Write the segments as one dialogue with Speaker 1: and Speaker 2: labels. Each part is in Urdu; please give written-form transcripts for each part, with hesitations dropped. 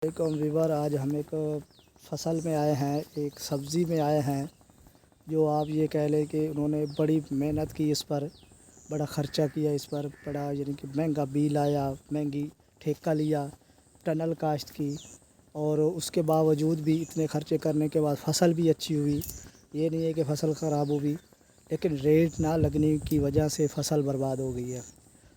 Speaker 1: علیکم ویور، آج ہم ایک فصل میں آئے ہیں، ایک سبزی میں آئے ہیں جو آپ یہ کہہ لیں کہ انہوں نے بڑی محنت کی، اس پر بڑا خرچہ کیا، اس پر بڑا یعنی کہ مہنگا بیج لایا، مہنگی ٹھیکہ لیا، ٹنل کاشت کی، اور اس کے باوجود بھی اتنے خرچے کرنے کے بعد فصل بھی اچھی ہوئی۔ یہ نہیں ہے کہ فصل خراب ہوگی، لیکن ریٹ نہ لگنے کی وجہ سے فصل برباد ہو گئی ہے۔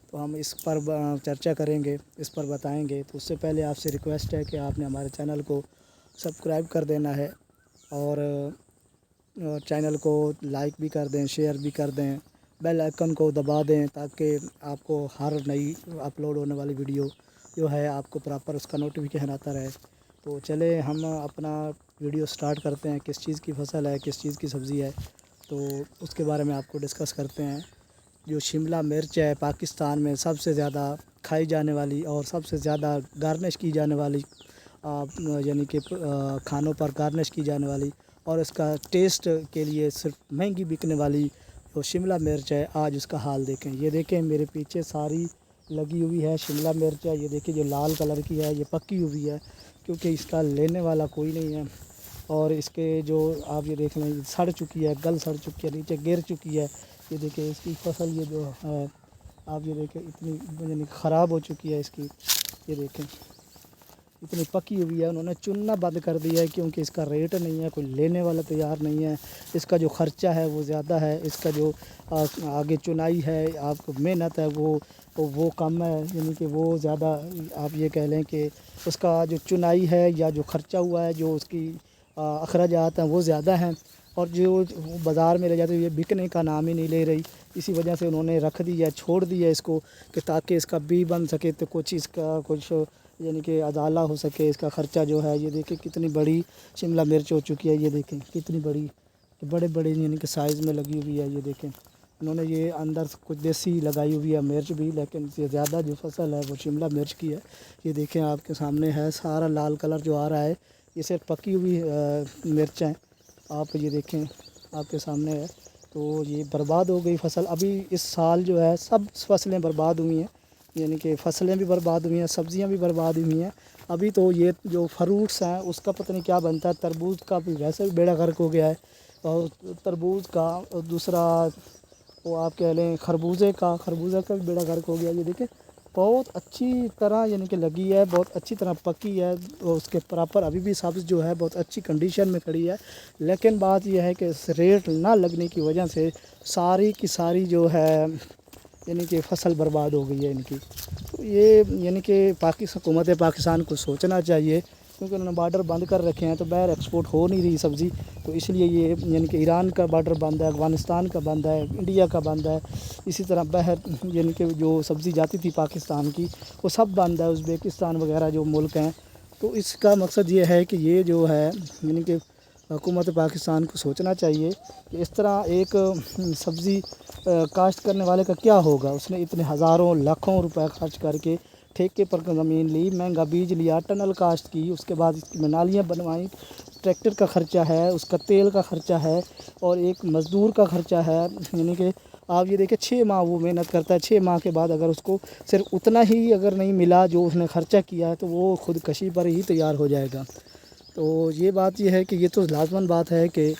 Speaker 1: تو ہم اس پر چرچا کریں گے، اس پر بتائیں گے۔ تو اس سے پہلے آپ سے ریکویسٹ ہے کہ آپ نے ہمارے چینل کو سبسکرائب کر دینا ہے، اور چینل کو لائک بھی کر دیں، شیئر بھی کر دیں، بیل آئیکن کو دبا دیں تاکہ آپ کو ہر نئی اپلوڈ ہونے والی ویڈیو جو ہے آپ کو پراپر اس کا نوٹیفیکیشن آتا رہے۔ تو چلے ہم اپنا ویڈیو سٹارٹ کرتے ہیں۔ کس چیز کی فصل ہے، کس چیز کی سبزی ہے، تو اس کے بارے میں آپ کو ڈسکس کرتے ہیں۔ جو شملہ مرچ ہے، پاکستان میں سب سے زیادہ کھائی جانے والی اور سب سے زیادہ گارنش کی جانے والی یعنی کہ کھانوں پر گارنش کی جانے والی، اور اس کا ٹیسٹ کے لیے صرف مہنگی بکنے والی جو شملہ مرچ ہے، آج اس کا حال دیکھیں۔ یہ دیکھیں میرے پیچھے ساری لگی ہوئی ہے شملہ مرچ ہے۔ یہ دیکھیں جو لال کلر کی ہے، یہ پکی ہوئی ہے کیونکہ اس کا لینے والا کوئی نہیں ہے، اور اس کے جو آپ یہ دیکھ لیں سڑ چکی ہے، سڑ چکی ہے، نیچے گر چکی ہے۔ یہ دیکھیں اس کی فصل یہ جو ہے، آپ یہ دیکھیں اتنی یعنی خراب ہو چکی ہے اس کی۔ یہ دیکھیں اتنی پکی ہوئی ہے، انہوں نے چننا بند کر دیا ہے کیونکہ اس کا ریٹ نہیں ہے، کوئی لینے والا تیار نہیں ہے۔ اس کا جو خرچہ ہے وہ زیادہ ہے، اس کا جو آگے چنائی ہے، آپ کو محنت ہے وہ کم ہے، یعنی کہ وہ زیادہ آپ یہ کہہ لیں کہ اس کا جو چنائی ہے یا جو خرچہ ہوا ہے، جو اس کی اخراجات ہیں وہ زیادہ ہیں، اور جو بازار میں لے جاتے یہ بکنے کا نام ہی نہیں لے رہی۔ اسی وجہ سے انہوں نے رکھ دیا، چھوڑ دیا اس کو کہ تاکہ اس کا بی بن سکے، تو کچھ اس کا کچھ یعنی کہ ازالہ ہو سکے اس کا خرچہ جو ہے۔ یہ دیکھیں کتنی بڑی شملہ مرچ ہو چکی ہے، یہ دیکھیں کتنی بڑی، بڑے بڑے یعنی کہ سائز میں لگی ہوئی ہے۔ یہ دیکھیں انہوں نے یہ اندر کچھ دیسی لگائی ہوئی ہے مرچ بھی، لیکن سے زیادہ جو فصل ہے وہ شملہ مرچ کی ہے۔ یہ دیکھیں آپ کے سامنے ہے، سارا لال کلر جو آ رہا ہے یہ صرف پکی ہوئی مرچ ہیں۔ آپ یہ دیکھیں آپ کے سامنے ہے، تو یہ برباد ہو گئی فصل۔ ابھی اس سال جو ہے سب فصلیں برباد ہوئی ہیں، یعنی کہ فصلیں بھی برباد ہوئی ہیں، سبزیاں بھی برباد ہوئی ہیں۔ ابھی تو یہ جو فروٹس ہیں اس کا پتہ نہیں کیا بنتا ہے، تربوز کا بھی ویسے بھی بیڑا غرق ہو گیا ہے، اور تربوز کا، اور دوسرا وہ آپ کہہ لیں خربوزے کا بھی بیڑا غرق ہو گیا۔ یہ دیکھیں بہت اچھی طرح یعنی کہ لگی ہے، بہت اچھی طرح پکی ہے، اور اس کے پراپر ابھی بھی سبز جو ہے بہت اچھی کنڈیشن میں کھڑی ہے، لیکن بات یہ ہے کہ ریٹ نہ لگنے کی وجہ سے ساری کی ساری جو ہے یعنی کہ فصل برباد ہو گئی ہے ان کی۔ تو یہ یعنی کہ حکومت پاکستان کو سوچنا چاہیے، کیونکہ انہوں نے بارڈر بند کر رکھے ہیں تو باہر ایکسپورٹ ہو نہیں رہی سبزی، تو اس لیے یہ یعنی کہ ایران کا بارڈر بند ہے، افغانستان کا بند ہے، انڈیا کا بند ہے، اسی طرح باہر یعنی کہ جو سبزی جاتی تھی پاکستان کی وہ سب بند ہے، ازبکستان وغیرہ جو ملک ہیں۔ تو اس کا مقصد یہ ہے کہ یہ جو ہے یعنی کہ حکومت پاکستان کو سوچنا چاہیے کہ اس طرح ایک سبزی کاشت کرنے والے کا کیا ہوگا۔ اس نے اتنے ہزاروں لاکھوں روپے خرچ کر کے ٹھیکے پر زمین لی، مہنگا بیج لیا، ٹنل کاشت کی، اس کے بعد اس کی نالیاں بنوائیں، ٹریکٹر کا خرچہ ہے، اس کا تیل کا خرچہ ہے، اور ایک مزدور کا خرچہ ہے۔ یعنی کہ آپ یہ دیکھیں 6 ماہ وہ محنت کرتا ہے، 6 ماہ کے بعد اگر اس کو صرف اتنا ہی اگر نہیں ملا جو اس نے خرچہ کیا ہے، تو وہ خودکشی پر ہی تیار ہو جائے گا۔ تو یہ بات یہ ہے کہ یہ تو لازماً بات ہے کہ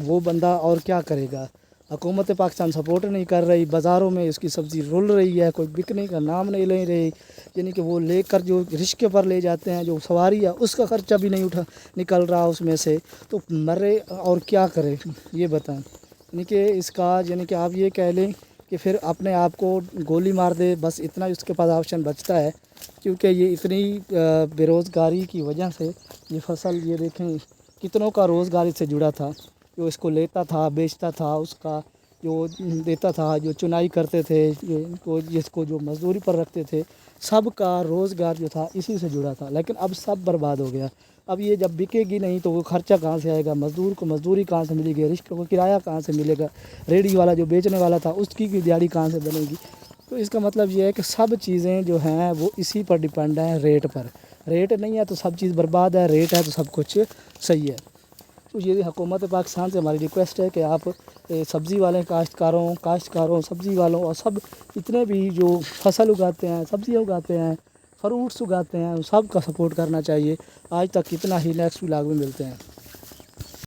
Speaker 1: وہ بندہ اور کیا کرے گا۔ حکومت پاکستان سپورٹ نہیں کر رہی، بازاروں میں اس کی سبزی رول رہی ہے، کوئی بکنے کا نام نہیں لے رہی، یعنی کہ وہ لے کر جو رشکے پر لے جاتے ہیں، جو سواری ہے اس کا خرچہ بھی نہیں نکل رہا اس میں سے، تو مرے اور کیا کرے یہ بتائیں۔ یعنی کہ اس کا یعنی کہ آپ یہ کہہ لیں کہ پھر اپنے آپ کو گولی مار دے، بس اتنا اس کے پاس آپشن بچتا ہے، کیونکہ یہ اتنی بے روزگاری کی وجہ سے یہ فصل یہ دیکھیں کتنوں کا روزگاری سے جڑا تھا، جو اس کو لیتا تھا، بیچتا تھا، اس کا جو دیتا تھا، جو چنائی کرتے تھے، جس کو جو مزدوری پر رکھتے تھے، سب کا روزگار جو تھا اسی سے جڑا تھا، لیکن اب سب برباد ہو گیا۔ اب یہ جب بکے گی نہیں تو وہ خرچہ کہاں سے آئے گا، مزدور کو مزدوری کہاں سے ملے گی، رشکے کو کرایہ کہاں سے ملے گا، ریڑھی والا جو بیچنے والا تھا اس کی دیہڑی کہاں سے بنے گی۔ تو اس کا مطلب یہ ہے کہ سب چیزیں جو ہیں وہ اسی پر ڈیپینڈ ہیں، ریٹ پر۔ ریٹ نہیں ہے تو سب چیز برباد ہے، ریٹ ہے تو سب کچھ صحیح ہے۔ تو یہ حکومت پاکستان سے ہماری ریکویسٹ ہے کہ آپ سبزی والے کاشتکاروں، سبزی والوں اور سب اتنے بھی جو فصل اگاتے ہیں، سبزیاں اگاتے ہیں، فروٹس اگاتے ہیں، ان سب کا سپورٹ کرنا چاہیے. آج تک کتنا ہی نیکسٹ ولاگ میں ملتے ہیں.